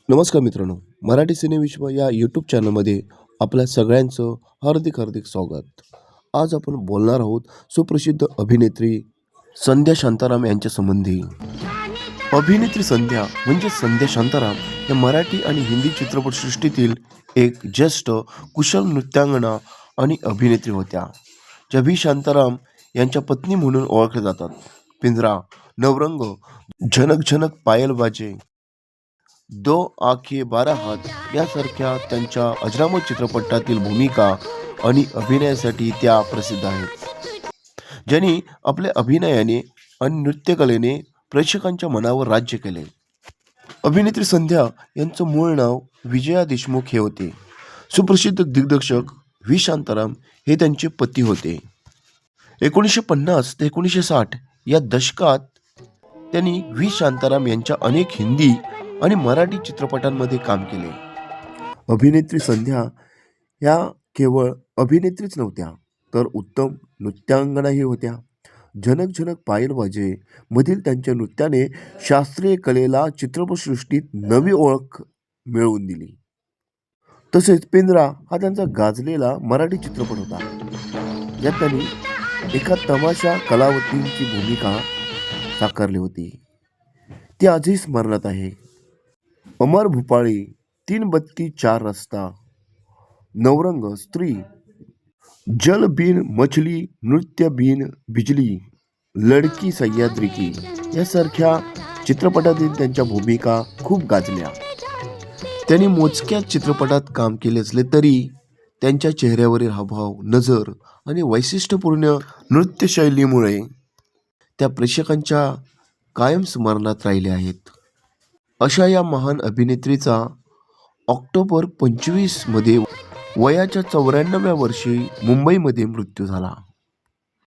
नमस्कार मित्रांनो, मराठी सिनेविश्व या यूट्यूब चॅनलमध्ये आपल्या सगळ्यांचं हार्दिक हार्दिक स्वागत. आज आपण बोलणार आहोत सुप्रसिद्ध अभिनेत्री संध्या शांताराम यांच्या संबंधी. अभिनेत्री संध्या म्हणजे संध्या शांताराम या मराठी आणि हिंदी चित्रपटसृष्टीतील एक ज्येष्ठ कुशल नृत्यांगना आणि अभिनेत्री होत्या, ज्या व्ही शांताराम यांच्या पत्नी म्हणून ओळखल्या जातात. पिंजरा, नवरंग, झनक झनक पायल बाजे, दो आंखें बारा हात यासारख्या त्यांच्या अजरामर चित्रपटातील भूमिका आणि अभिनयासाठी त्या प्रसिद्ध आहेत, ज्यांनी आपल्या अभिनयाने आणि नृत्यकलेने प्रेक्षकांच्या मनावर राज्य केले. अभिनेत्री संध्या यांचं मूळ नाव विजया देशमुख हे होते. सुप्रसिद्ध दिग्दर्शक व्ही शांताराम हे त्यांचे पती होते. 1950 ते 1960 या दशकात त्यांनी व्ही शांताराम यांच्या अनेक हिंदी आणि मराठी चित्रपटांमध्ये काम केले. अभिनेत्री संध्या ह्या केवळ अभिनेत्रीच नव्हत्या, तर उत्तम नृत्यांगनाही होत्या. झनक झनक पायल बाजे मधील त्यांच्या नृत्याने शास्त्रीय कलेला चित्रपटसृष्टीत नवी ओळख मिळवून दिली. तसेच पिंजरा हा त्यांचा गाजलेला मराठी चित्रपट होता, यात त्यांनी एका तमाशा कलावतींची भूमिका साकारली होती. ती आजही स्मरणात आहे. अमर भूपाळी, 3 बत्ती 4 रस्ता, नवरंग, स्त्री, जल बिन मछली, नृत्य बिन बिजली, लडकी सह्याद्री की यासारख्या चित्रपटातील त्यांच्या भूमिका खूप गाजल्या. त्यांनी मोजक्या चित्रपटात काम केले असले तरी त्यांच्या चेहऱ्यावरील हावभाव, नजर आणि वैशिष्ट्यपूर्ण नृत्यशैलीमुळे त्या प्रेक्षकांच्या कायम स्मरणात राहिल्या आहेत. अशा या महान अभिनेत्रीचा ऑक्टोबर 25 मध्ये वयाच्या 94व्या वर्षी मुंबईमध्ये मृत्यू झाला.